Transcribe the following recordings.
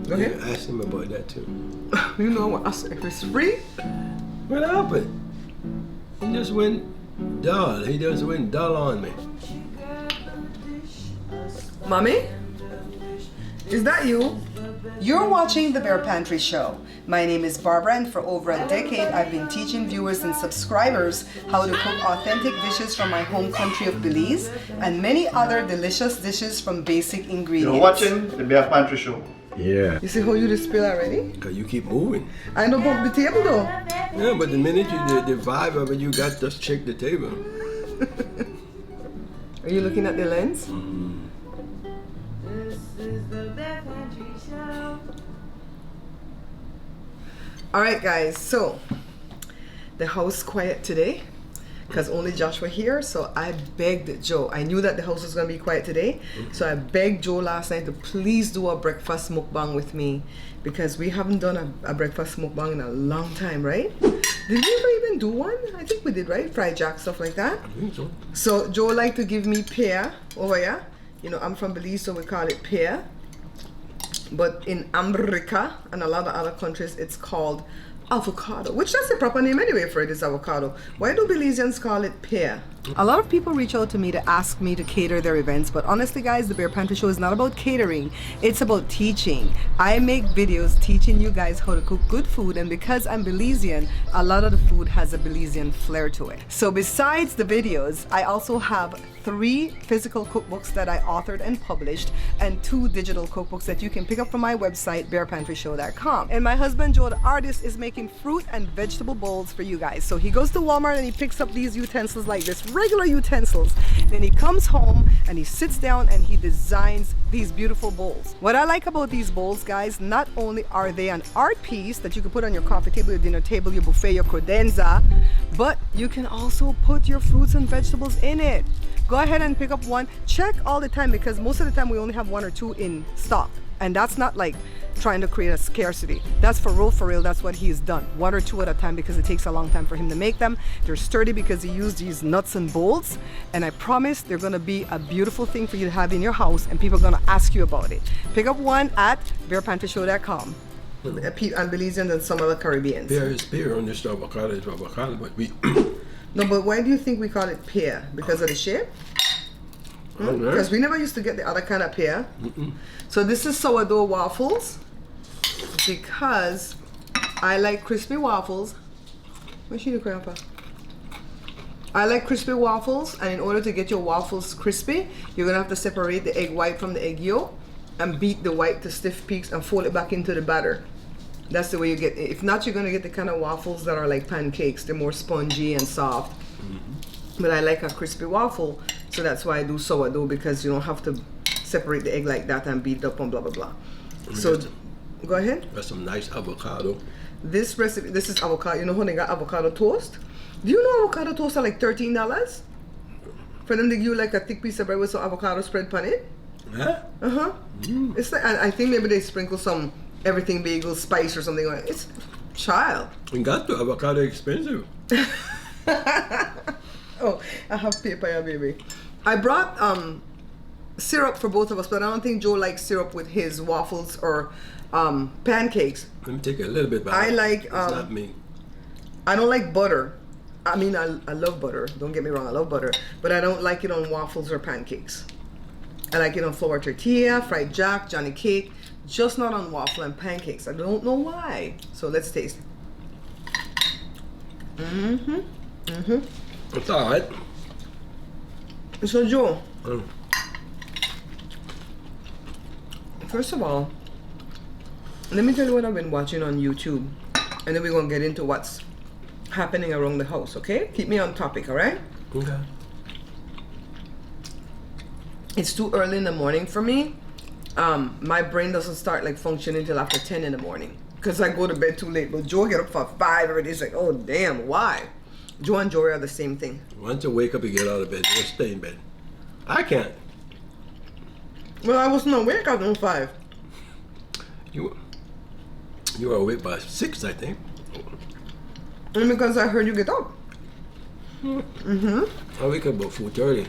Go ahead. Yeah, ask him about that too. You know what? If it's free, What happened? He just went dull. He just went dull on me. Mommy? Is that you? You're watching The Bear Pantry Show. My name is Barbara, and for over a decade I've been teaching viewers and subscribers how to cook authentic dishes from my home country of Belize and many other delicious dishes from basic ingredients. You're watching The Bear Pantry Show. Yeah. You see how you just spill already? Cause you keep moving. I don't bump the table though. Yeah, but the minute you the vibe of it, you got to check the table. Are you looking at the lens? This is the Bear Pantry Show. Alright guys, so the house quiet today because only Joshua here, so I begged Joe. I knew that the house was going to be quiet today, so I begged Joe last night to please do a breakfast mukbang with me because we haven't done a breakfast mukbang in a long time, right? Did we ever even do one? I think we did, right? Fried jack, stuff like that. I think so. So Joe liked to give me pear over here. You know, I'm from Belize, so we call it pear. But in America and a lot of other countries, it's called avocado, which that's the proper name anyway for it, is avocado. Why do Belizeans call it pear? A lot of people reach out to me to ask me to cater their events, but honestly guys, the Bear Pantry Show is not about catering, it's about teaching. I make videos teaching you guys how to cook good food, and because I'm Belizean, a lot of the food has a Belizean flair to it. So besides the videos, I also have 3 physical cookbooks that I authored and published, and 2 digital cookbooks that you can pick up from my website, barepantryshow.com. And my husband Joe, the artist, is making fruit and vegetable bowls for you guys. So he goes to Walmart and he picks up these utensils like this, regular utensils. Then he comes home and he sits down and he designs these beautiful bowls. What I like about these bowls, guys, not only are they an art piece that you can put on your coffee table, your dinner table, your buffet, your credenza, but you can also put your fruits and vegetables in it. Go ahead and pick up one. Check all the time because most of the time we only have 1 or 2 in stock. And that's not like trying to create a scarcity. That's for real, that's what he's done. 1 or 2 at a time because it takes a long time for him to make them. They're sturdy because he used these nuts and bolts. And I promise they're gonna be a beautiful thing for you to have in your house and people are gonna ask you about it. Pick up one at barepantryshow.com. And Belizeans and some other Caribbeans. Pear is pear, and this avocado is avocado, but we. No, but why do you think we call it pear? Because of the shape? Because we never used to get the other kind of pear. So this is sourdough waffles because I like crispy waffles. Where's she the grandpa? I like crispy waffles, and in order to get your waffles crispy, you're gonna have to separate the egg white from the egg yolk and beat the white to stiff peaks and fold it back into the batter. That's the way you get it. If not, you're gonna get the kind of waffles that are like pancakes. They're more spongy and soft. But I like a crispy waffle, so that's why I do sourdough, because you don't have to separate the egg like that and beat it up and blah blah blah. So go ahead. That's some nice avocado. This recipe, this is avocado. You know when they got avocado toast? Do you know avocado toast are like $13? For them to give you like a thick piece of bread with some avocado spread on it? Huh? It's like, I think maybe they sprinkle some everything bagel spice or something like that. It's child. We got the avocado expensive. Oh, I have paper here, baby. I brought syrup for both of us, but I don't think Joe likes syrup with his waffles or pancakes. Let me take a little bit back. I like It's not me. I don't like butter. I mean, I love butter. Don't get me wrong, I love butter, but I don't like it on waffles or pancakes. I like it on flour tortilla, fried jack, Johnny cake, just not on waffle and pancakes. I don't know why. So let's taste. It's all right. So Joe, first of all, let me tell you what I've been watching on YouTube, and then we're gonna get into what's happening around the house. Okay, keep me on topic. All right. Okay. It's too early in the morning for me. My brain doesn't start like functioning until after 10 in the morning because I go to bed too late. But Joe get up for 5 already. He's like, oh damn, why? Joe and Jory are the same thing. Once you wake up, you get out of bed. You just stay in bed. I can't. Well, I wasn't awake at 5. You were awake by 6, I think. And because I heard you get up. I wake up about 4:30.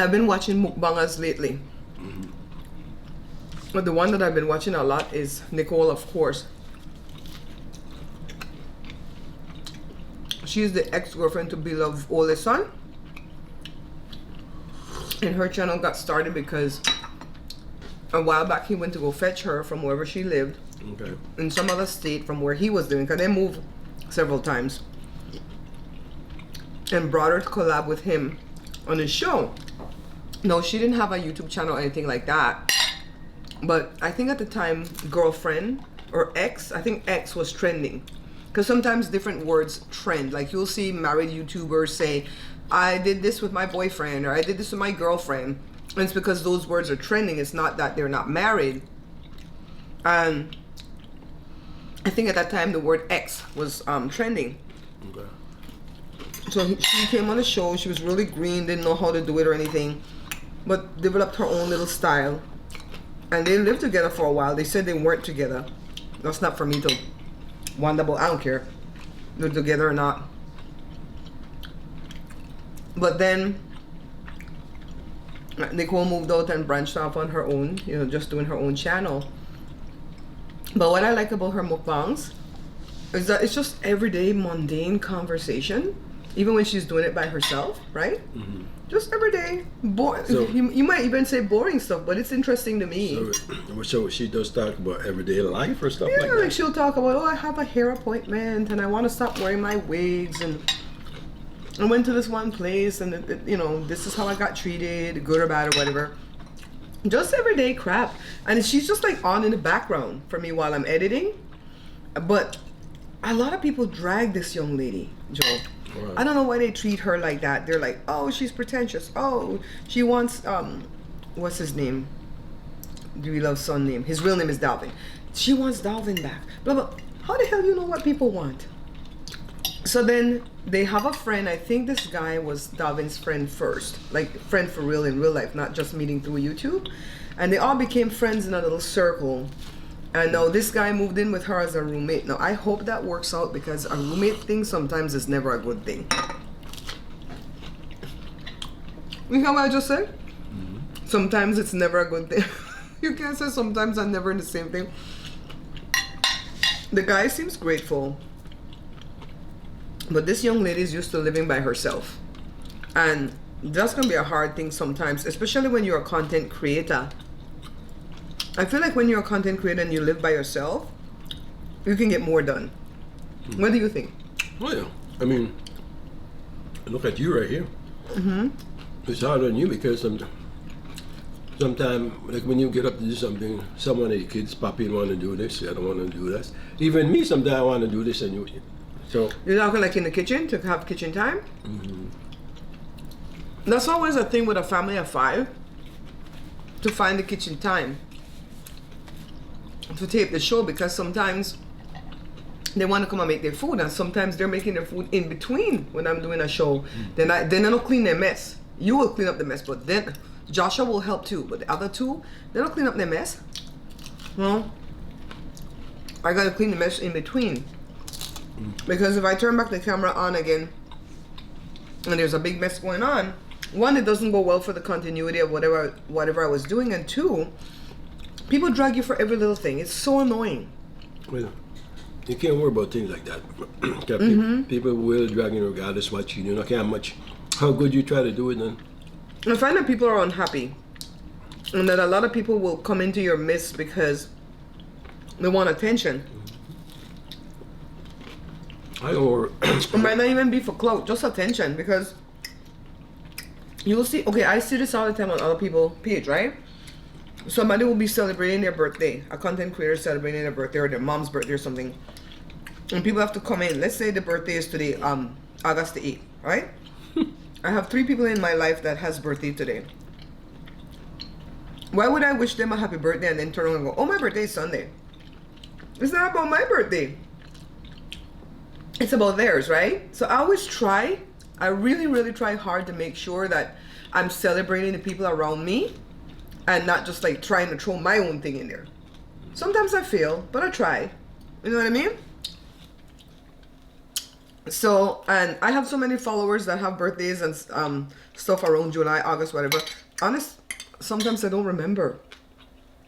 I've been watching mukbangers lately. But the one that I've been watching a lot is Nicole, of course. She's the ex-girlfriend to Beloved's oldest son. And her channel got started because a while back he went to go fetch her from wherever she lived. Okay. In some other state from where he was living, because they moved several times. And brought her to collab with him on his show. No, she didn't have a YouTube channel or anything like that. But I think at the time, girlfriend or ex, I think ex was trending. Because sometimes different words trend. Like you'll see married YouTubers say, I did this with my boyfriend, or I did this with my girlfriend. And it's because those words are trending. It's not that they're not married. And I think at that time the word ex was trending. Okay. So she came on the show. She was really green, didn't know how to do it or anything, but developed her own little style. And they lived together for a while. They said they weren't together. That's not for me to wonder about. I don't care if they're together or not. But then Nicole moved out and branched off on her own, you know, just doing her own channel. But what I like about her mukbangs is that it's just everyday mundane conversation, even when she's doing it by herself, right? Mm-hmm. Just everyday, So- you might even say boring stuff, but it's interesting to me. So she does talk about everyday life or stuff Yeah, like like that? she'll talk about, oh, I have a hair appointment and I want to stop wearing my wigs, and I went to this one place and you know, this is how I got treated, good or bad or whatever. Just everyday crap. And she's just like on in the background for me while I'm editing. But a lot of people drag this young lady, Joe. Right. I don't know why they treat her like that. They're like, oh, she's pretentious. Oh, she wants, what's his name? Do we love son name? His real name is Dalvin. She wants Dalvin back. Blah, blah. How the hell do you know what people want? So then they have a friend. I think this guy was Dalvin's friend first. Like friend for real in real life, not just meeting through YouTube. And they all became friends in a little circle. And now this guy moved in with her as a roommate. Now I hope that works out, because a roommate thing sometimes is never a good thing. You hear what I just said? Mm-hmm. Sometimes it's never a good thing. You can't say sometimes and never the same thing. The guy seems grateful. But this young lady is used to living by herself. And that's going to be a hard thing sometimes, especially when you're a content creator. I feel like when you're a content creator and you live by yourself, you can get more done. What do you think? Oh yeah. I mean, look at you right here. Mm-hmm. It's hard on you because sometimes, like when you get up to do something, someone of your kids pop in, want to do this, I don't want to do this. Even me, sometimes I want to do this, and you. So You're talking like in the kitchen to have kitchen time? mm-hmm. That's always a thing with a family of 5, to find the kitchen time to tape the show, because sometimes they want to come and make their food, and sometimes they're making their food in between when I'm doing a show. Then I don't clean their mess. You will clean up the mess, but then Joshua will help too. But the other two, they don't clean up their mess. Well, I gotta clean the mess in between, because if I turn back the camera on again and there's a big mess going on, one, it doesn't go well for the continuity of whatever I was doing, and two, people drag you for every little thing. It's so annoying. Well, you can't worry about things like that. People will drag you regardless what you do. No care how good you try to do it. Then I find that people are unhappy, and that a lot of people will come into your midst because they want attention. It might not even be for clout, just attention, because you'll see, okay, I see this all the time on other people's page, right? Somebody will be celebrating their birthday, a content creator celebrating their birthday or their mom's birthday or something, and people have to come in. Let's say the birthday is today, August the 8th, right? I have 3 people in my life that has birthday today. Why would I wish them a happy birthday and then turn around and go, oh, my birthday is Sunday? It's not about my birthday. It's about theirs, right? So I always try, I really, really try hard to make sure that I'm celebrating the people around me and not just like trying to throw my own thing in there. Sometimes I fail, but I try. You know what I mean? So, and I have so many followers that have birthdays and stuff around July, August, whatever. Honest, sometimes I don't remember.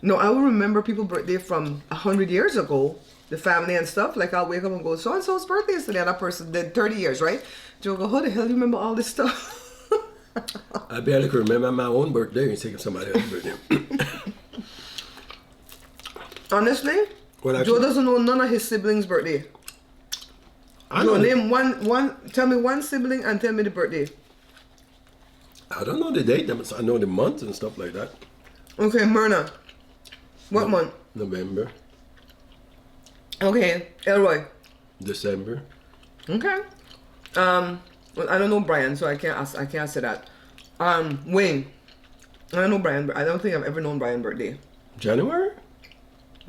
No, I will remember people's birthday from 100 years ago, the family and stuff. Like I'll wake up and go, so and so's birthday is today. And that person did 30 years, right? Joe go, how the hell do you remember all this stuff? I barely can remember my own birthday and thinking somebody else's birthday. Honestly, Well, Joe actually, doesn't know none of his siblings' birthday. I Joe, know. name one. Tell me one sibling and tell me the birthday. I don't know the date. I know the months and stuff like that. Okay, Myrna. What month? November, Okay, Elroy. December. Okay. Well, I don't know Brian, so I can't ask. I can't say that. Wayne. I don't know Brian, but I don't think I've ever known Brian's birthday. January?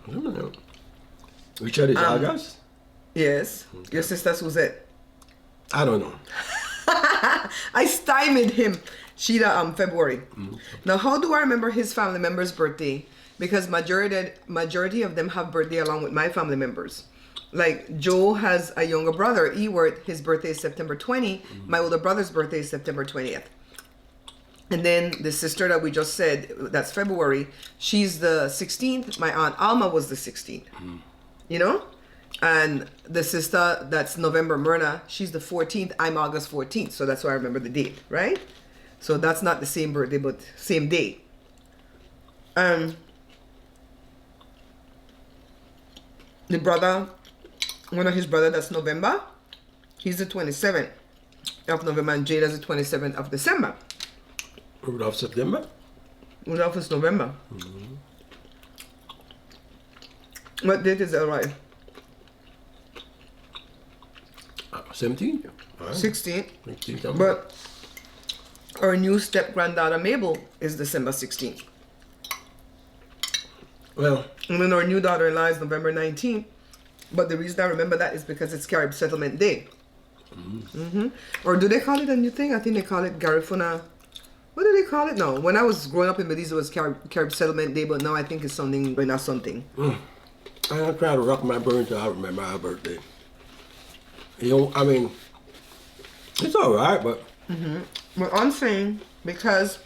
I don't know. Richard is August? Yes. Your sister Suzette. I don't know. I stymied him. Sheila, February. Now, how do I remember his family members' birthday? Because majority of them have birthday along with my family members. Like Joe has a younger brother, Ewart. His birthday is September 20. My older brother's birthday is September 20th. And then the sister that we just said, that's February, she's the 16th. My aunt Alma was the 16th. You know? And the sister that's November, Myrna, she's the 14th. I'm August 14th. So that's why I remember the date, right? So that's not the same birthday, but same day. The brother, one of his brother that's November, he's the 27th of November, and Jada's the 27th of December. Rudolph September? Rudolph is November. What date is that, right? 17? 16th. 16th. But our new step-granddaughter Mabel is December 16th. Well, And then our new daughter-in-law is November 19th. But the reason I remember that is because it's Carib Settlement Day. Or do they call it a new thing? I think they call it Garifuna. What do they call it? No, when I was growing up in Belize, it was Carib Settlement Day, but now I think it's something, not something. I'm trying to rock my brain till I remember our birthday. You know, I mean, it's all right, but But I'm saying, because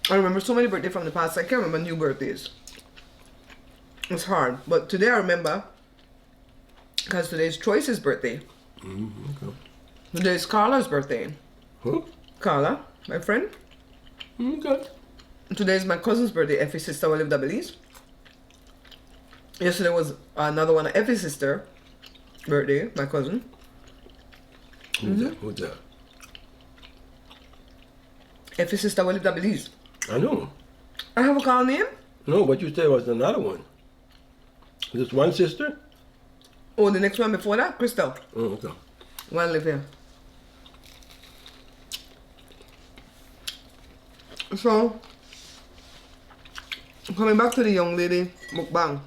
I remember so many birthdays from the past, I can't remember new birthdays. It's hard. But today I remember, because today's Choice's birthday. okay. Today's Carla's birthday. Huh? Carla, my friend. Okay. Today's my cousin's birthday, Effie's sister who lived in Belize. Yesterday was another one of Effie's sister birthday, my cousin. Who's that? Who's that? Effie's sister who lived in Belize. I know. I have a call name? No, what you said was another one. Just one sister? Oh, the next one before that? Crystal. Oh, okay. One live here. So, coming back to the young lady mukbang.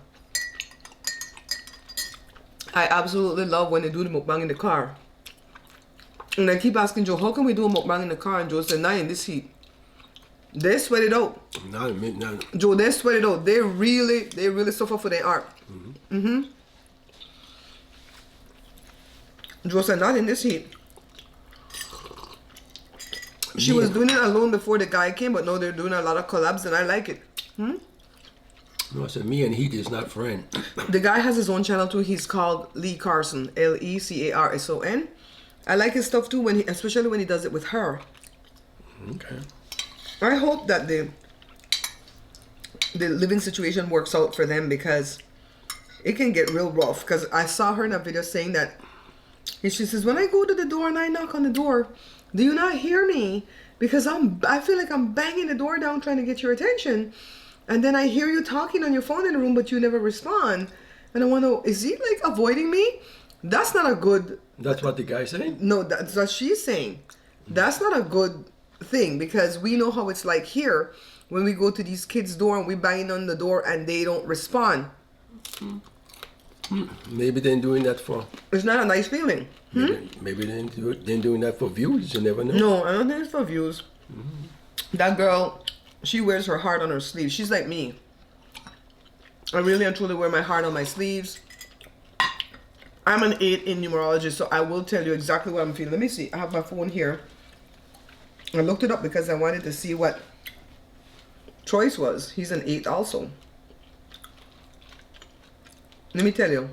I absolutely love when they do the mukbang in the car. And I keep asking Joe, how can we do a mukbang in the car? And Joe said, not in this heat. They sweat it out. Not a minute, not. Joe, they sweat it out. They really suffer for their art. Joe said, not in this heat. She was doing it alone before the guy came, but now they're doing a lot of collabs, and I like it. No, I said me and Heat is not friend. The guy has his own channel too. He's called Lee Carson, Lecarson. I like his stuff too, especially when he does it with her. Okay. I hope that the living situation works out for them, because it can get real rough. Because I saw her in a video saying that she says, when I go to the door and I knock on the door, do you not hear me? Because I feel like I'm banging the door down trying to get your attention, and then I hear you talking on your phone in the room, but you never respond. And I want to know, is he like avoiding me? That's not a good. That's what the guy's saying? No, that's what she's saying. That's not a good thing, because we know how it's like here when we go to these kids' door and we bang on the door and they don't respond. Maybe they're doing that for. It's not a nice feeling. Maybe they're doing that for views. You never know. No, I don't think it's for views. That girl, she wears her heart on her sleeve. She's like me. I really and truly wear my heart on my sleeves. I'm an 8 in numerology, so I will tell you exactly what I'm feeling. Let me see. I have my phone here. I looked it up because I wanted to see what choice was. He's an 8 also. Let me tell you.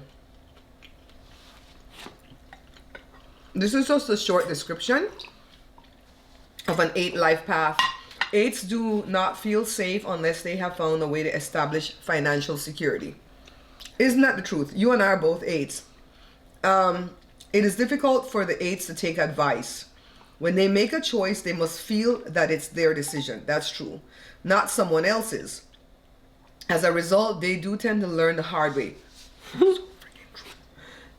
This is just a short description of an 8 life path. 8s do not feel safe unless they have found a way to establish financial security. Isn't that the truth? You and I are both 8s. It is difficult for the 8s to take advice. When they make a choice, they must feel that it's their decision. That's true. Not someone else's. As a result, they do tend to learn the hard way.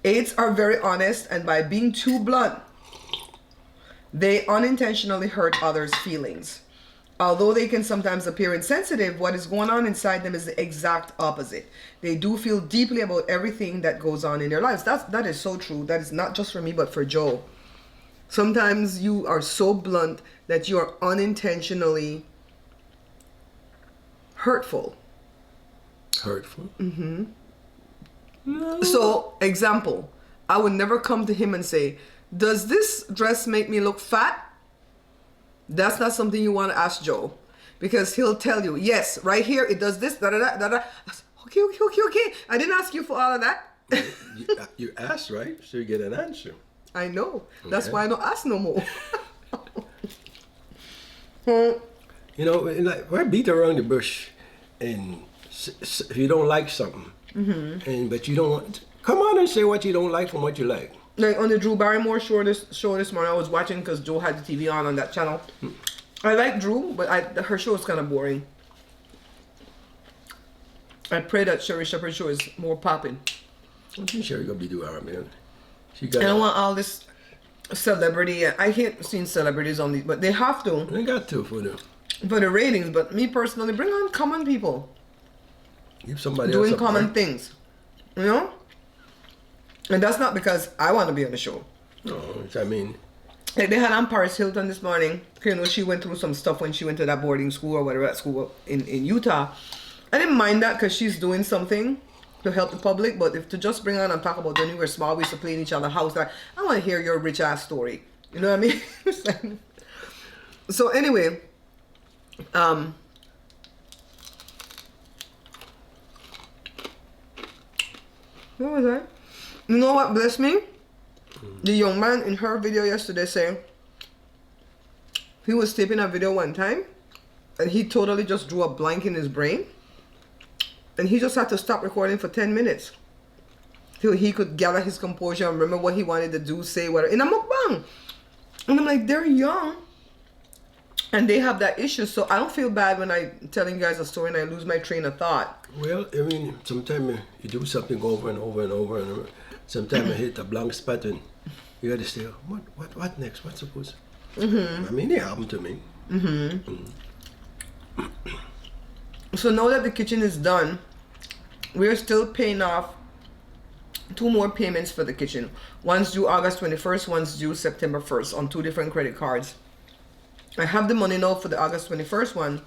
8s are very honest, and by being too blunt, they unintentionally hurt others' feelings. Although they can sometimes appear insensitive, what is going on inside them is the exact opposite. They do feel deeply about everything that goes on in their lives. That is so true. That is not just for me, but for Joe. Sometimes you are so blunt that you are unintentionally hurtful. Hurtful? Mm-hmm. No. So, example, I would never come to him and say, does this dress make me look fat? That's not something you want to ask Joe, because he'll tell you, yes, right here, it does this, da-da-da, da-da. Okay. I didn't ask you for all of that. You asked, right? So you get an answer. I know. Okay. That's why I don't ask no more. You know, like, why beat around the bush? And if you don't like something, but you don't want, come on and say what you don't like from what you like. Like on the Drew Barrymore show this morning, I was watching because Joe had the TV on that channel. I like Drew, but her show is kind of boring. I pray that Sherry Shepherd's show is more popping. I think Sherry gonna be doing alright, man. I don't want all this celebrity. I hate seeing celebrities on these, but they have to. They got to for the ratings. But me personally, bring on common people. Give somebody doing else common things, you know. And that's not because I want to be on the show. No, I mean, like they had on Paris Hilton this morning. You know, she went through some stuff when she went to that boarding school or whatever, that school in Utah. I didn't mind that because she's doing something to help the public. But if to just bring on and talk about when we were small, we used to play in each other's house, like, I want to hear your rich ass story. You know what I mean? So anyway, what was that? You know what blessed me? The young man in her video yesterday saying he was taping a video one time and he totally just drew a blank in his brain and he just had to stop recording for 10 minutes till he could gather his composure and remember what he wanted to do, say, whatever, in a mukbang. And I'm like, they're young and they have that issue, so I don't feel bad when I'm telling you guys a story and I lose my train of thought. well, I mean, sometimes you do something over and over and over and over. Sometimes I hit a blank spot and you got to say, what next? What's supposed? I mean, it happened to me. So now that the kitchen is done, we're still paying off 2 more payments for the kitchen. One's due August 21st, one's due September 1st on 2 different credit cards. I have the money now for the August 21st one,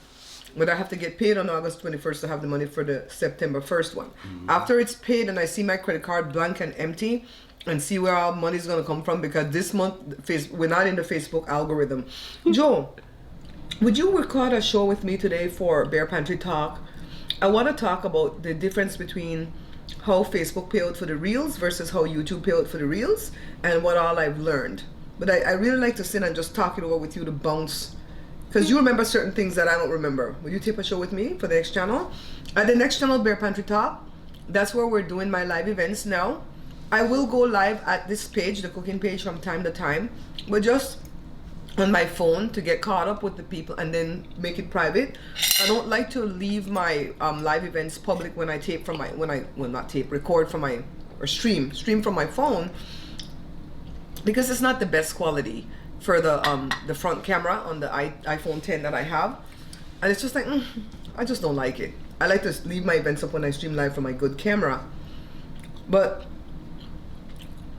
but I have to get paid on August 21st to have the money for the September 1st one. After it's paid and I see my credit card blank and empty and see where our money's going to come from, because this month we're not in the Facebook algorithm. Joe, would you record a show with me today for Bear Pantry Talk? I want to talk about the difference between how Facebook pay out for the reels versus how YouTube pay out for the reels and what all I've learned. But I really like to sit and just talk it over with you to bounce, because you remember certain things that I don't remember. Will you tape a show with me for the next channel? At the next channel, Bear Pantry Talk, that's where we're doing my live events now. I will go live at this page, the cooking page, from time to time, but just on my phone to get caught up with the people and then make it private. I don't like to leave my live events public when I tape from my, record from my, or stream from my phone, because it's not the best quality for the front camera on the iPhone 10 that I have, and it's just like I just don't like it. I like to leave my events up when I stream live from my good camera. But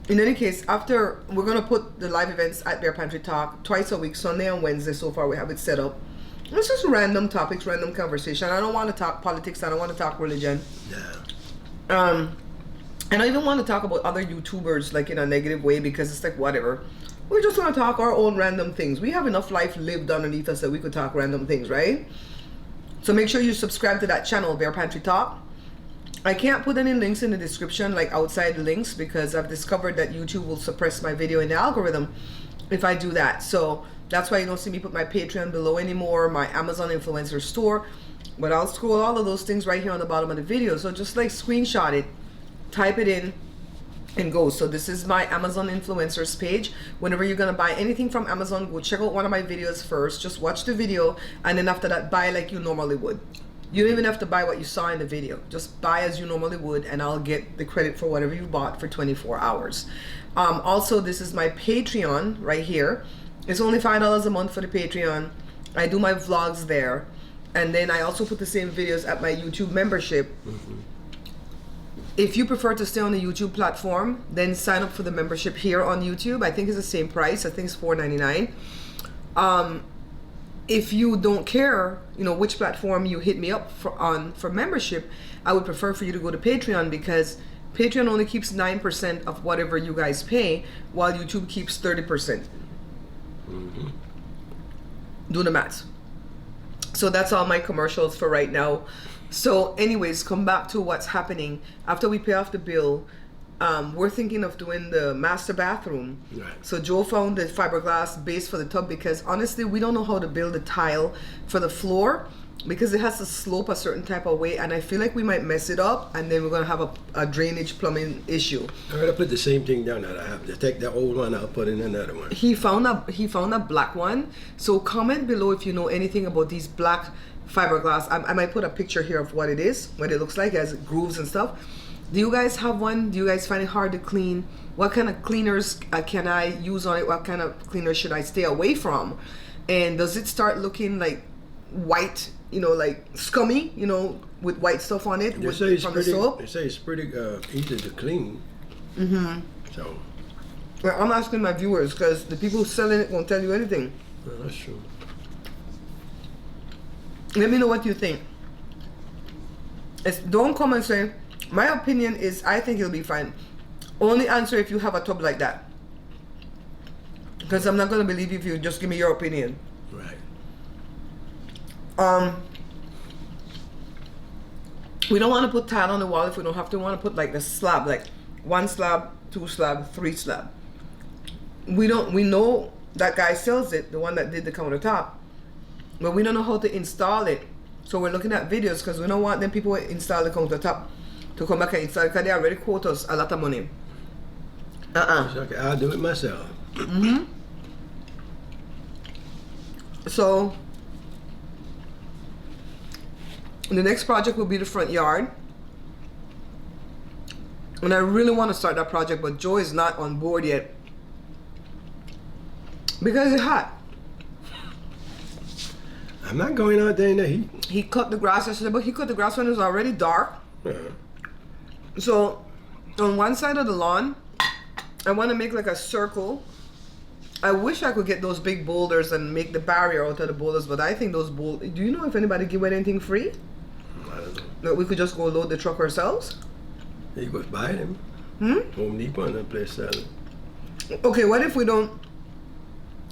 in any case, after, we're gonna put the live events at Bear Pantry Talk twice a week, Sunday and Wednesday. So far we have it set up. It's just random topics, random conversation. I don't want to talk politics. I don't want to talk religion. Yeah. I don't even want to talk about other YouTubers like in a negative way, because it's like whatever. We just want to talk our own random things. We have enough life lived underneath us that we could talk random things, right? So make sure you subscribe to that channel, Bear Pantry Talk. I can't put any links in the description, like outside the links, because I've discovered that YouTube will suppress my video in the algorithm if I do that. So that's why you don't see me put my Patreon below anymore, my Amazon influencer store. But I'll scroll all of those things right here on the bottom of the video. So just like screenshot it, type it in, and go. So this is my Amazon influencers page. Whenever you're gonna buy anything from Amazon, go check out one of my videos first. Just watch the video, and then after that, buy like you normally would. You don't even have to buy what you saw in the video. Just buy as you normally would, and I'll get the credit for whatever you bought for 24 hours. Also, this is my Patreon right here. It's only $5 a month for the Patreon. I do my vlogs there, and then I also put the same videos at my YouTube membership. If you prefer to stay on the YouTube platform, then sign up for the membership here on YouTube. I think it's the same price. I think it's $4.99. If you don't care, you know, which platform you hit me up for membership, I would prefer for you to go to Patreon, because Patreon only keeps 9% of whatever you guys pay, while YouTube keeps 30%. Do the math. So that's all my commercials for right now. So anyways, come back to what's happening. After we pay off the bill, we're thinking of doing the master bathroom. Right. So Joe found the fiberglass base for the tub, because honestly we don't know how to build a tile for the floor, because it has to slope a certain type of way, and I feel like we might mess it up, and then we're gonna have a drainage plumbing issue. I'm gonna put the same thing down that I have. To take the old one out, put in another one. He found a black one. So comment below if you know anything about these black fiberglass. I might put a picture here of what it is, what it looks like, as grooves and stuff. Do you guys have one? Do you guys find it hard to clean? What kind of cleaners can I use on it? What kind of cleaners should I stay away from? And does it start looking like white, you know, like scummy, you know, with white stuff on it They say it's from pretty, the soap? They say it's pretty easy to clean. So, Well, I'm asking my viewers, because the people selling it won't tell you anything. well, that's true. Let me know what you think. Don't come and say, my opinion is I think it'll be fine. Only answer if you have a tub like that, because I'm not going to believe you if you just give me your opinion. Right. We don't want to put tile on the wall if we don't have to. We want to put like the slab, like 1 slab, 2 slab, 3 slab. We know that guy sells it, the one that did the countertop, but we don't know how to install it. So we're looking at videos, because we don't want them people who install the countertop to come back and install it, because they already quote us a lot of money. It's okay. I'll do it myself. So the next project will be the front yard, and I really want to start that project, but Joe is not on board yet because it's hot. I'm not going out there in the heat. He cut the grass yesterday, but he cut the grass when it was already dark. So on one side of the lawn, I want to make like a circle. I wish I could get those big boulders and make the barrier out of the boulders, but I think those boulders, do you know if anybody give away anything free? I don't know. That we could just go load the truck ourselves? You could buy them. Home Depot and that place selling. Okay, what if we don't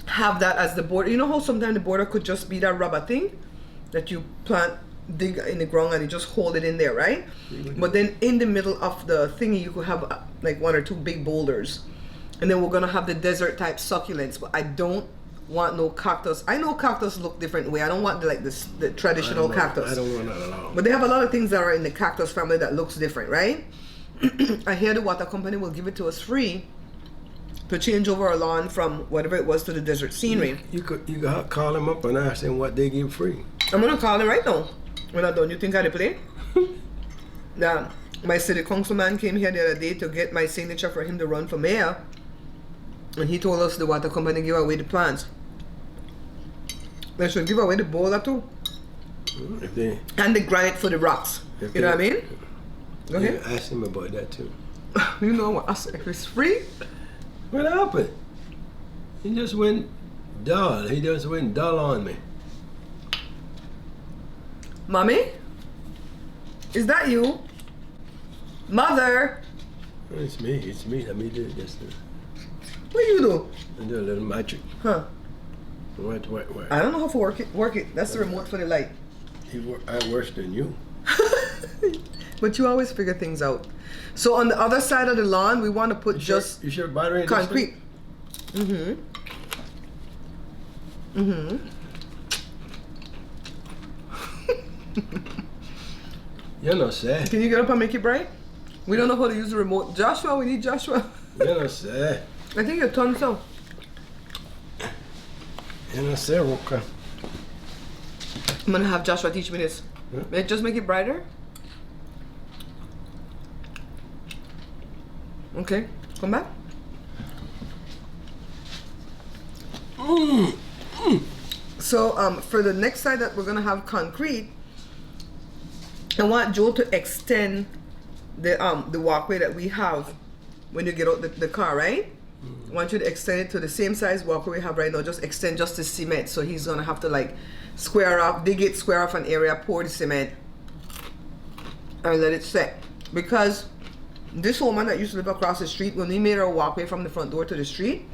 have that as the border? You know how sometimes the border could just be that rubber thing that you dig in the ground and you just hold it in there, right? But then in the middle of the thingy you could have like 1 or 2 big boulders, and then we're gonna have the desert type succulents. But I don't want no cactus. I know cactus look different way. I don't want the traditional cactus. I don't want that at all. But they have a lot of things that are in the cactus family that looks different, right? I hear the water company will give it to us free to change over our lawn from whatever it was to the desert scenery. You could call them up and ask them what they give free. I'm gonna call them right now. When I'm done, you think I'd play? Now, my city councilman came here the other day to get my signature for him to run for mayor, and he told us the water company give away the plants. They should give away the boulder too, If they, and the granite for the rocks. If You know they- what I mean? Go ahead. yeah, ask them about that too. You know what? I said, if it's free, What happened? He just went dull. He just went dull on me. Mommy? Is that you? Mother? It's me. Let me do it just What you do? and do a little magic. Huh? What? I don't know how to work it. That's the remote for the light. I'm worse than you. But you always figure things out. So on the other side of the lawn, we want to put just You sure battery in this concrete. thing? You know, say. Can you get up and make it bright? We don't know how to use the remote. Joshua, we need Joshua. You know, say. I think your tongue so. You know, say, Roka. I'm gonna have Joshua teach me this. Yeah. Just make it brighter. Okay, come back. So for the next side that we're gonna have concrete, I want Joe to extend the walkway that we have when you get out the car, right? I want you to extend it to the same size walkway we have right now. Just extend just the cement. So he's gonna have to like square off, dig it, square off an area, pour the cement, and let it set. Because this woman that used to live across the street, when we made our walkway from the front door to the street,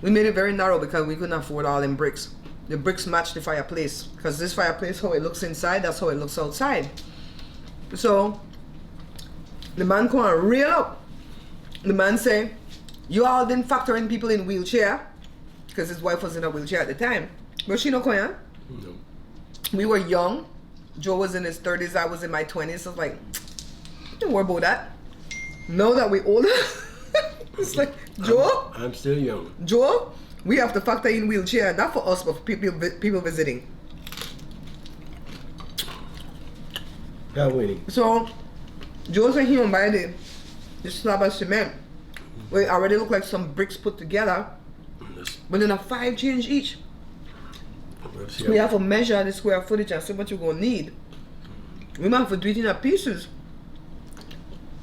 we made it very narrow because we couldn't afford all them bricks. The bricks match the fireplace. Because this fireplace, how it looks inside, that's how it looks outside. So the man come and reel up. The man say, you all didn't factor in people in wheelchair, because his wife was in a wheelchair at the time. But she no come here. No. We were young. Joe was in his 30s, I was in my 20s. So I was like, don't worry about that. Now that we older, it's like, Joe, I'm still young. Joe, we have to factor in wheelchair, not for us, but for people visiting. Got winning. So, Joe said he won't buy the slab of cement. Well, it already look like some bricks put together, but then a 5 change each. We have to measure the square footage and see what you're gonna need. We might have to do it in pieces.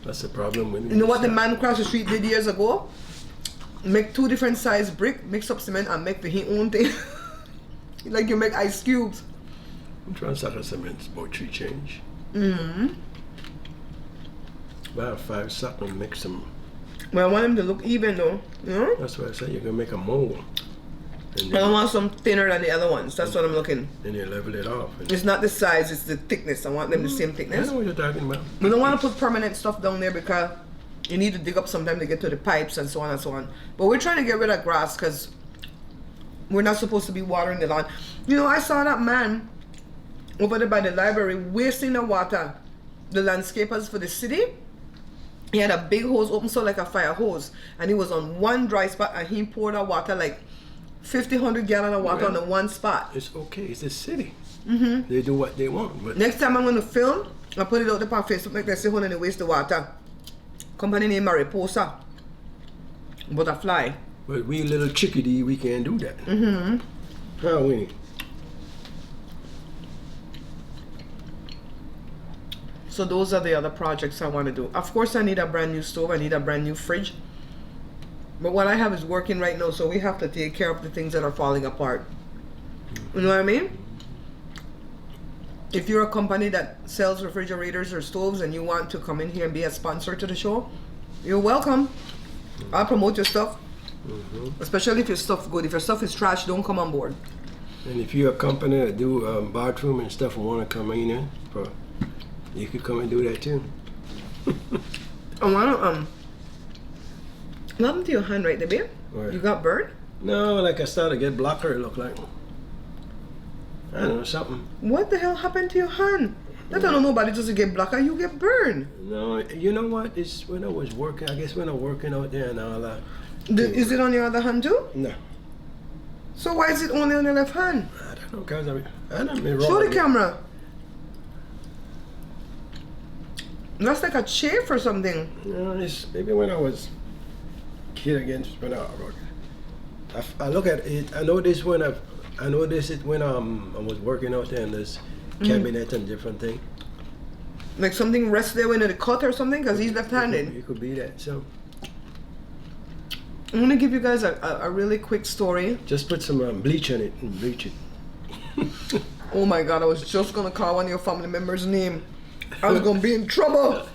That's the problem with You know what the man across the street did years ago? Make 2 different size brick, mix up cement and make for his own thing. Like you make ice cubes. I'm trying to start a cement about 3 change. About 5 something, make some. But I want them to look even though, you know? That's why I said you're gonna make a mold. And I then, want some thinner than the other ones. That's what I'm looking. then you level it off. And It's not the size, it's the thickness. I want them the same I thickness. know what you're talking about. We don't want to put permanent stuff down there because you need to dig up sometime to get to the pipes and so on and so on. But we're trying to get rid of grass because we're not supposed to be watering the lawn. You know, I saw that man over there by the library wasting the water. The landscapers for the city. He had a big hose open, so like a fire hose, and he was on one dry spot and he poured out water like 100 gallons of water on the one spot. It's okay. It's the city. They do what they want. But Next time I'm going to film, I'll put it out there on Facebook, make them say, hold on, they waste the water. Company name Mariposa. Butterfly. but we little chickadee, we can't do that. How we? So those are the other projects I want to do. Of course, I need a brand new stove. I need a brand new fridge. But what I have is working right now, so we have to take care of the things that are falling apart. You know what I mean? If you're a company that sells refrigerators or stoves and you want to come in here and be a sponsor to the show, you're welcome. I'll promote your stuff. Especially if your stuff good. If your stuff is trash, don't come on board. And if you're a company that do bathroom and stuff and want to come in, you could come and do that too. I want to what happened to your hand right there, babe? Where? You got burned? No, like I started to get blocker, it looked like. I don't know, something. What the hell happened to your hand? That don't know nobody just get black and you get burned. No, you know what? It's when I was working, I guess when I was working out there and all that. Is it on your other hand too? No. So why is it only on your left hand? I don't know, cause I don't mean Show wrong. the camera. That's like a chafe or something. No, it's maybe when I was kid again, when I look at it, I noticed when I noticed it when I was working out there in this cabinet and different thing. Like something rests there when it cut or something, because he's left-handed. It could be that. So I'm gonna give you guys a really quick story. just put some bleach on it and bleach it. Oh my God, I was just gonna call one of your family members' name. I was gonna be in trouble.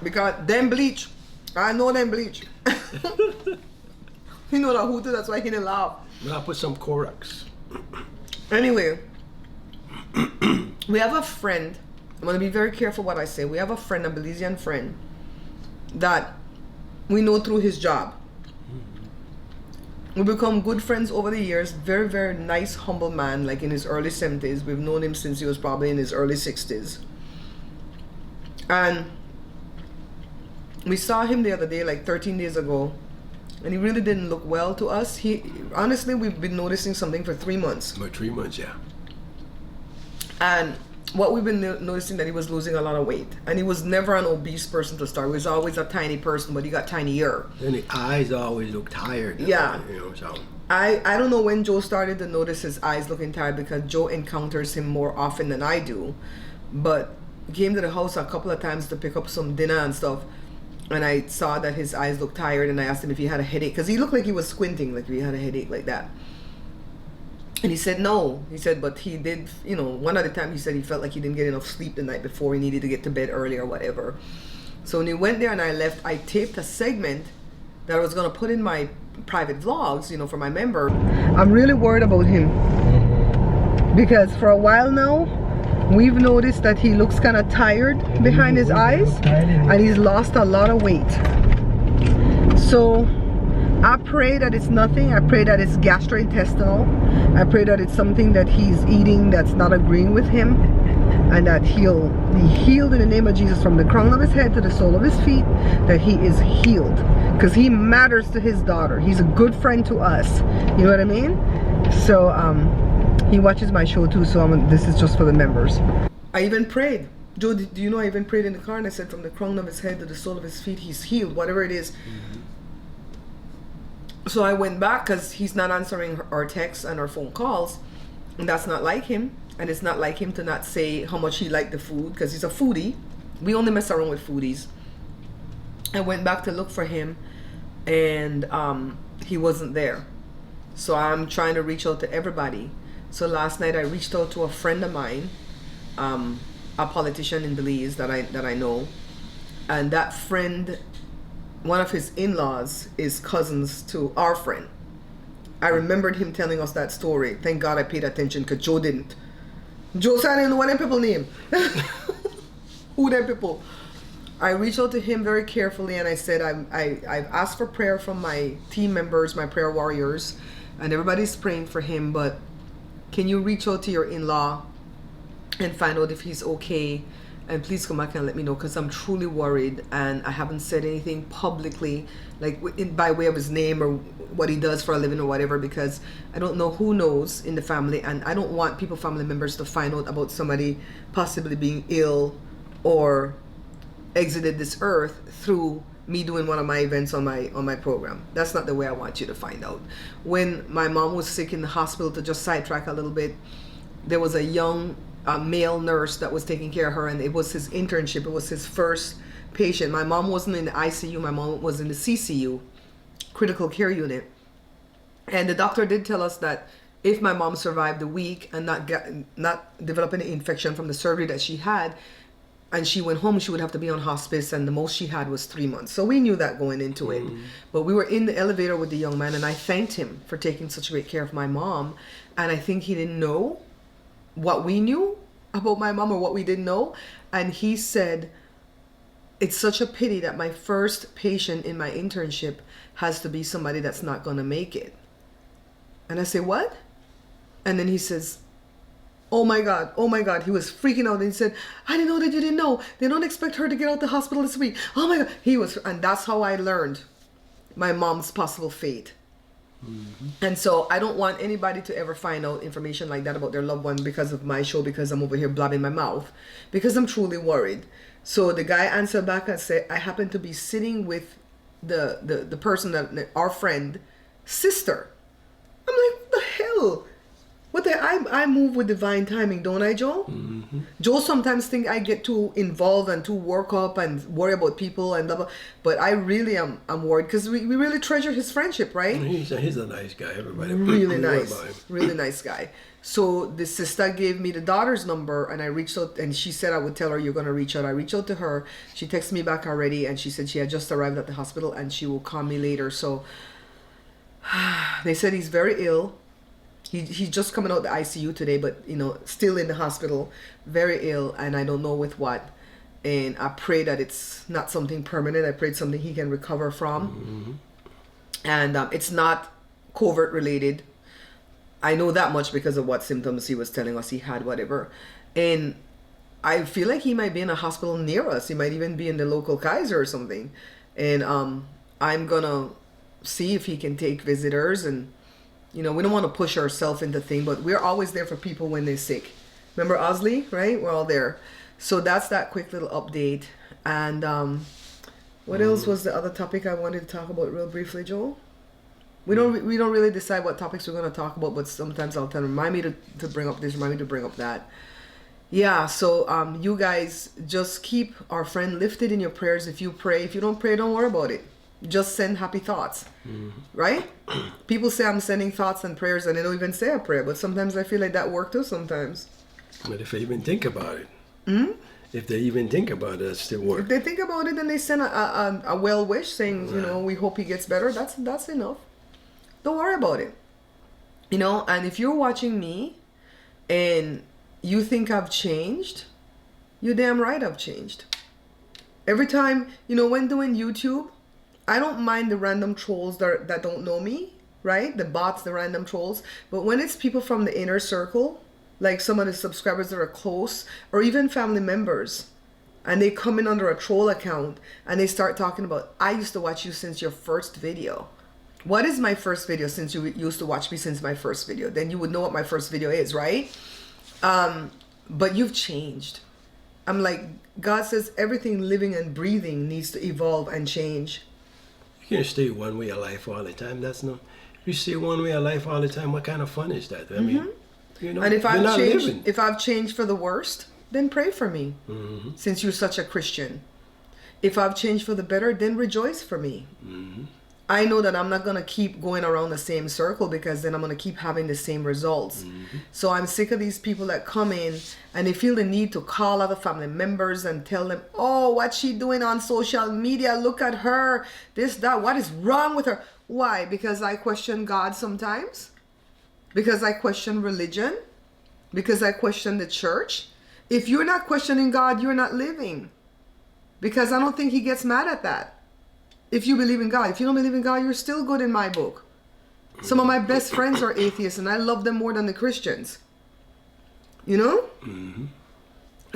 Because them bleach. I know them bleach. You know that hooter, that's why he didn't laugh. I'll put some Corax. Anyway, we have a friend. I'm going to be very careful what I say. We have a friend, a Belizean friend, that we know through his job. We become good friends over the years. Very, very nice, humble man, like in his early 70s. We've known him since he was probably in his early 60s. And we saw him the other day, like 13 days ago, and he really didn't look well to us. Honestly, we've been noticing something for 3 months. For 3 months, yeah. And what we've been noticing that he was losing a lot of weight. And he was never an obese person to start. He was always a tiny person, but he got tinier. And the eyes always look tired. Yeah. You know, so. I don't know when Joe started to notice his eyes looking tired, because Joe encounters him more often than I do. But he came to the house a couple of times to pick up some dinner and stuff. And I saw that his eyes looked tired, and I asked him if he had a headache, because he looked like he was squinting, like he had a headache like that. And he said no. He said, but he did, you know, one other time he said he felt like he didn't get enough sleep the night before. He needed to get to bed early or whatever. So when he went there and I left, I taped a segment that I was going to put in my private vlogs, you know, for my member. I'm really worried about him, because for a while now, we've noticed that he looks kind of tired behind his eyes, and he's lost a lot of weight. So I pray that it's nothing. I pray that it's gastrointestinal. I pray that it's something that he's eating that's not agreeing with him, and that he'll be healed in the name of Jesus, from the crown of his head to the sole of his feet, that he is healed, because he matters to his daughter. He's a good friend to us. You know what I mean? So he watches my show too, so this is just for the members. I even prayed. Joe, do you know I even prayed in the car, and I said from the crown of his head to the sole of his feet, he's healed, whatever it is. So I went back, because he's not answering our texts and our phone calls, and that's not like him. And it's not like him to not say how much he liked the food, because he's a foodie. We only mess around with foodies. I went back to look for him, and he wasn't there. So I'm trying to reach out to everybody. So last night I reached out to a friend of mine, a politician in Belize that I know, and that friend, one of his in-laws is cousins to our friend. I remembered him telling us that story. Thank God I paid attention, because Joe didn't. Joe said I didn't know what them people name. Who them people? I reached out to him very carefully, and I said I've asked for prayer from my team members, my prayer warriors, and everybody's praying for him, but can you reach out to your in-law and find out if he's okay? And please come back and let me know, because I'm truly worried, and I haven't said anything publicly, like by way of his name or what he does for a living or whatever, because I don't know who knows in the family, and I don't want family members to find out about somebody possibly being ill or exited this earth through me doing one of my events on my program. That's not the way I want you to find out. When my mom was sick in the hospital, to just sidetrack a little bit, there was a young male nurse that was taking care of her, and it was his internship. It was his first patient. My mom wasn't in the ICU. My mom was in the CCU, critical care unit. And the doctor did tell us that if my mom survived the week and not develop any infection from the surgery that she had, and she went home, she would have to be on hospice, and the most she had was 3 months. So we knew that going into it. But we were in the elevator with the young man, and I thanked him for taking such great care of my mom. And I think he didn't know what we knew about my mom, or what we didn't know. And he said, it's such a pity that my first patient in my internship has to be somebody that's not gonna make it. And I say, what? And then he says, oh my God. He was freaking out, and he said, I didn't know that you didn't know. They don't expect her to get out the hospital this week. Oh my God. And that's how I learned my mom's possible fate. And so I don't want anybody to ever find out information like that about their loved one because of my show, because I'm over here blabbing my mouth, because I'm truly worried. So the guy answered back and said, I happen to be sitting with the person, that our friend sister. I'm like, what the hell? But I move with divine timing, don't I, Joe? Joe sometimes think I get too involved and too work up and worry about people and blah, blah. But I really am worried, because we really treasure his friendship, right? He's a nice guy. Everybody really nice guy. So the sister gave me the daughter's number, and I reached out, and she said I would tell her you're gonna reach out. I reached out to her. She texted me back already, and she said she had just arrived at the hospital and she will call me later. So they said he's very ill. He's just coming out the ICU today, but you know, still in the hospital, very ill, and I don't know with what. And I pray that it's not something permanent. I pray it's something he can recover from, and it's not COVID related. I know that much because of what symptoms he was telling us he had, whatever. And I feel like he might be in a hospital near us. He might even be in the local Kaiser or something. And I'm gonna see if he can take visitors. And you know, we don't want to push ourselves into things, but we're always there for people when they're sick. Remember Osley, right? We're all there. So that's that quick little update. And what else was the other topic I wanted to talk about real briefly, Joel? We don't really decide what topics we're going to talk about, but sometimes I'll tell them, remind me to bring up this, remind me to bring up that. Yeah, so you guys just keep our friend lifted in your prayers. If you pray, if you don't pray, don't worry about it. Just send happy thoughts, right? People say I'm sending thoughts and prayers, and they don't even say a prayer, but sometimes I feel like that works too sometimes. But if they even think about it, if they even think about it, that still works. If they think about it, then they send a well wish saying, you know, we hope he gets better. That's enough. Don't worry about it. You know, and if you're watching me and you think I've changed, you're damn right I've changed. Every time, you know, when doing YouTube, I don't mind the random trolls that don't know me, right? The bots, the random trolls. But when it's people from the inner circle, like some of the subscribers that are close, or even family members, and they come in under a troll account and they start talking about, I used to watch you since your first video. What is my first video since you used to watch me since my first video? Then you would know what my first video is, right? But you've changed. I'm like, God says everything living and breathing needs to evolve and change. You can't stay one way of life all the time. That's not. If you stay one way of life all the time, what kind of fun is that? I mean, you know, and if you're not living. if I've changed for the worst, then pray for me. Since you're such a Christian. If I've changed for the better, then rejoice for me. I know that I'm not going to keep going around the same circle, because then I'm going to keep having the same results. So I'm sick of these people that come in and they feel the need to call other family members and tell them, oh, what's she doing on social media? Look at her, this, that, what is wrong with her? Why? Because I question God sometimes? Because I question religion? Because I question the church? If you're not questioning God, you're not living. Because I don't think he gets mad at that. If you believe in God. If you don't believe in God, you're still good in my book. Some of my best friends are atheists, and I love them more than the Christians. You know?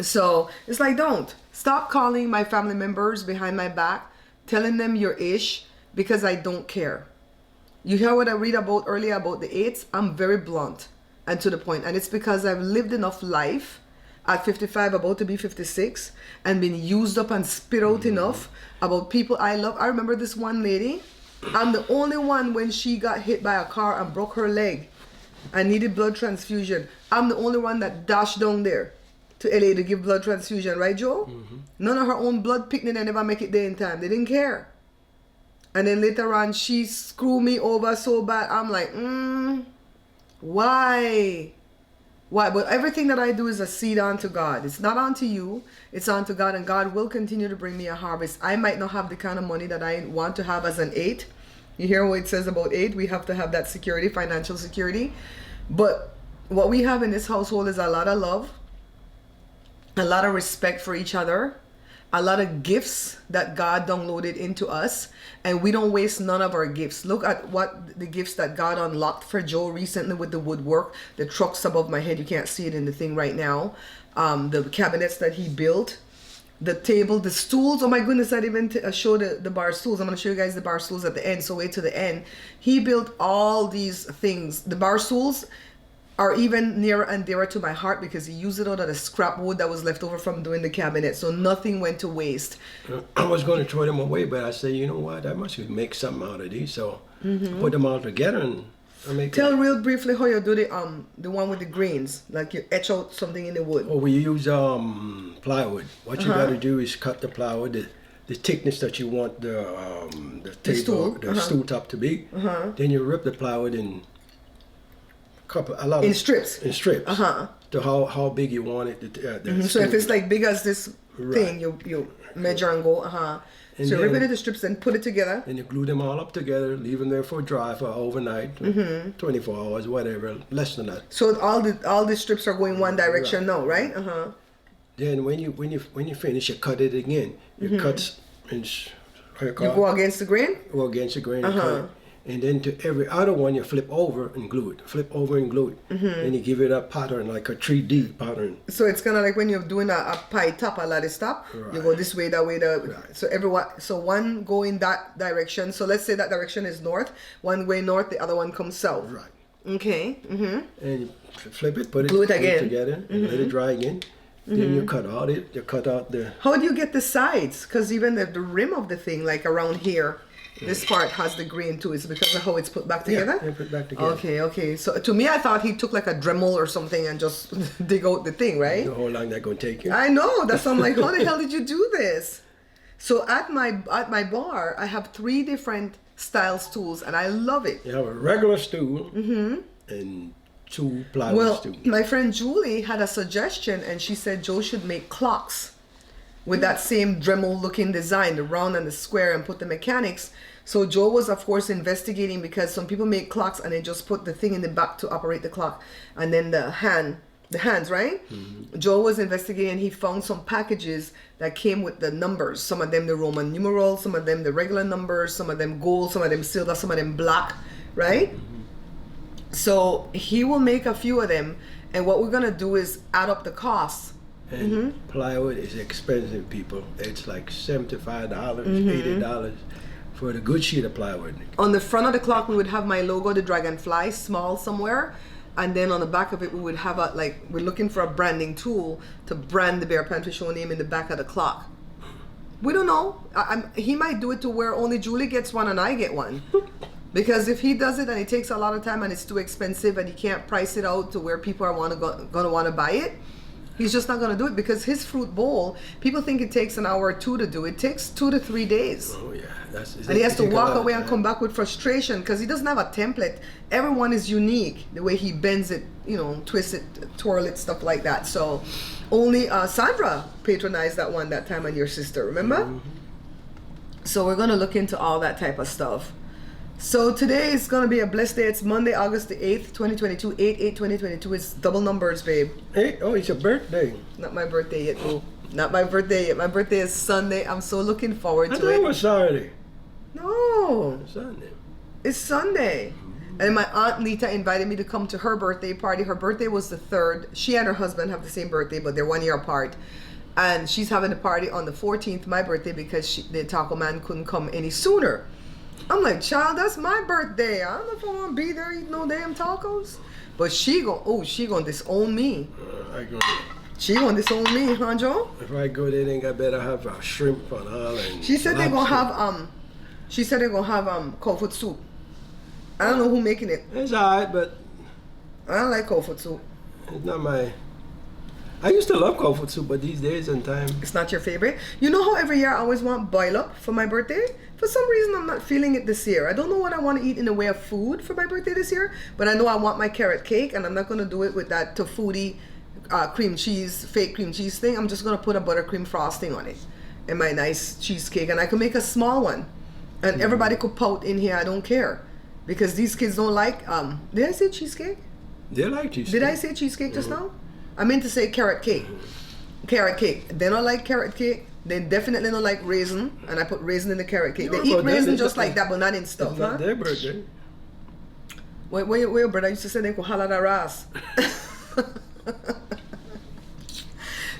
So it's like, don't. Stop calling my family members behind my back, telling them you're ish, because I don't care. You hear what I read about earlier about the 8's? I'm very blunt and to the point. And it's because I've lived enough life at 55, about to be 56, and been used up and spit out enough about people I love. I remember this one lady. I'm the only one when she got hit by a car and broke her leg and needed blood transfusion. I'm the only one that dashed down there to LA to give blood transfusion, right, Joe? None of her own blood picnic, they never make it there in time. They didn't care. And then later on, she screwed me over so bad. I'm like, why? Why? But everything that I do is a seed unto God. It's not unto you. It's unto God, and God will continue to bring me a harvest. I might not have the kind of money that I want to have as an 8. You hear what it says about 8? We have to have that security, financial security. But what we have in this household is a lot of love, a lot of respect for each other, a lot of gifts that God downloaded into us, and we don't waste none of our gifts. Look at what the gifts that God unlocked for Joe recently with the woodwork, the trucks above my head. You can't see it in the thing right now. The cabinets that he built, the table, the stools. Oh my goodness, I didn't even show the bar stools. I'm going to show you guys the bar stools at the end, so wait to the end. He built all these things. The bar stools are even nearer and dearer to my heart because he used it out of the scrap wood that was left over from doing the cabinet, so nothing went to waste. I was going to throw them away, but I said, you know what, I must make something out of these, so put them all together and I make. Tell real briefly how you do the one with the greens, like you etch out something in the wood. Oh, we use plywood. What you got to do is cut the plywood, the thickness that you want the stool top to be. Then you rip the plywood and a lot In of strips. in strips. Uh-huh. To how big you want it. So if it's like big as this Right. thing, you measure and go, And so then- rip it into strips and put it together. and you glue them all up together, leave them there for dry for overnight, 24 hours, whatever, less than that. So all the strips are going one direction now, right? Then when you finish, you cut it again. You cut and You go against the grain. go against the grain and cut it. And then to every other one, you flip over and glue it. Flip over and glue it. And you give it a pattern, like a 3D pattern. So it's kind of like when you're doing a pie top, a lattice top. You go Right. this way, that way, Right. So one go in that direction. So let's say that direction is north. One way north, the other one comes south. Right. Okay. And you flip it, put it, Glue it again. together, and let it dry again. Then you cut out it. You cut out the. How do you get the sides? Because even the rim of the thing, like around here, this part has the grain too. It's because of how it's put back together? Yeah, put it back together. Okay. So to me, I thought he took like a Dremel or something and just dig out the thing, right? You know how long that's gonna take you? I know. That's why I'm like, how the hell did you do this? So at my bar, I have 3 different styles tools, and I love it. You have a regular stool and 2 plywood Well, stools. my friend Julie had a suggestion, and she said Joe should make clocks with that same Dremel looking design, the round and the square, and put the mechanics. So Joe was of course investigating, because some people make clocks and they just put the thing in the back to operate the clock, and then the hands, right? Joe was investigating, and he found some packages that came with the numbers. Some of them the Roman numerals, some of them the regular numbers, some of them gold, some of them silver, some of them black, right? So he will make a few of them, and what we're gonna do is add up the costs. And plywood is expensive, people. It's like $75, $80 for the good sheet of plywood. On the front of the clock, we would have my logo, the dragonfly, small somewhere. And then on the back of it, we would have we're looking for a branding tool to brand the Bear Pantry Show name in the back of the clock. We don't know. He might do it to where only Julie gets one and I get one. Because if he does it and it takes a lot of time and it's too expensive and he can't price it out to where people are gonna want to buy it, he's just not gonna do it, because his fruit bowl, people think it takes an hour or 2 to do. It takes 2 to 3 days. Oh yeah, And he has to walk away and come back with frustration, because he doesn't have a template. Everyone is unique, the way he bends it, twist it, twirl it, stuff like that. So only Sandra patronized that one that time, and your sister, remember? So we're gonna look into all that type of stuff. So today is gonna be a blessed day. It's Monday, August the 8th, 2022. 8/8/2022. It's double numbers, babe. Hey, oh, it's your birthday. Not my birthday yet, boo. Not my birthday yet. My birthday is Sunday. I'm so looking forward I to thought it it. was Saturday. No, Sunday. it's Sunday. And my aunt Lita invited me to come to her birthday party. Her birthday was the 3rd. She and her husband have the same birthday, but they're 1 year apart. And she's having a party on the 14th, my birthday, because the taco man couldn't come any sooner. I'm like, child, that's my birthday. I don't know if I want to be there eating no damn tacos. But she gonna disown me. She gonna disown me, huh, Joe? If I go there, then I better have a shrimp and all. And She said they're gonna lobster. have cold foot soup. I don't know who making it. It's alright, but I don't like cold foot soup. it's not my. I used to love cold food soup, but these days and time. It's not your favorite. You know how every year I always want boil up for my birthday? For some reason I'm not feeling it this year. I don't know what I want to eat in the way of food for my birthday this year, but I know I want my carrot cake, and I'm not gonna do it with that tofuti cream cheese, fake cream cheese thing. I'm just gonna put a buttercream frosting on it and my nice cheesecake, and I can make a small one, and everybody could pout in here. I don't care, because these kids don't like. Did I say cheesecake? They like cheesecake. Did I say cheesecake just now? I meant to say carrot cake. Carrot cake. They don't like carrot cake. They definitely don't like raisin, and I put raisin in the carrot cake. They Yeah, eat but raisin that- just like that, but not in stuff, It's huh? not their birthday. Where your brother used to say they could holler that ass.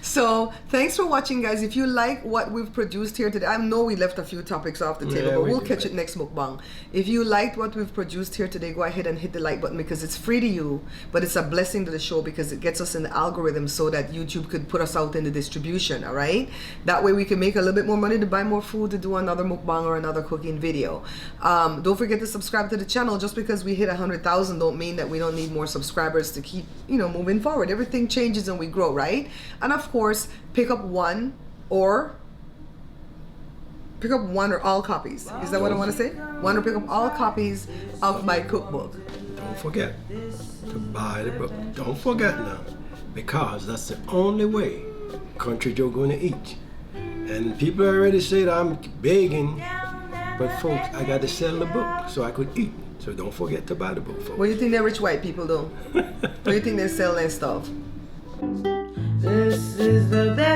So thanks for watching, guys. If you like what we've produced here today, I know we left a few topics off the table, Yeah, but we we'll did. catch it next mukbang. If you liked what we've produced here today, go ahead and hit the like button, because it's free to you, but it's a blessing to the show, because it gets us in the algorithm so that YouTube could put us out in the distribution. All right, that way we can make a little bit more money to buy more food, to do another mukbang or another cooking video. Don't forget to subscribe to the channel. Just because we hit 100,000 don't mean that we don't need more subscribers to keep moving forward. Everything changes and we grow, right? And of course, pick up one or all copies. Is that what I want to say? One or pick up all copies of my cookbook. Don't don't forget to buy the book. Don't forget now, because that's the only way Country Joe gonna eat. And people already said I'm begging, but folks, I got to sell the book so I could eat. So don't forget to buy the book, folks. What do you think the rich white people do? What do you think they sell their stuff? This is the best.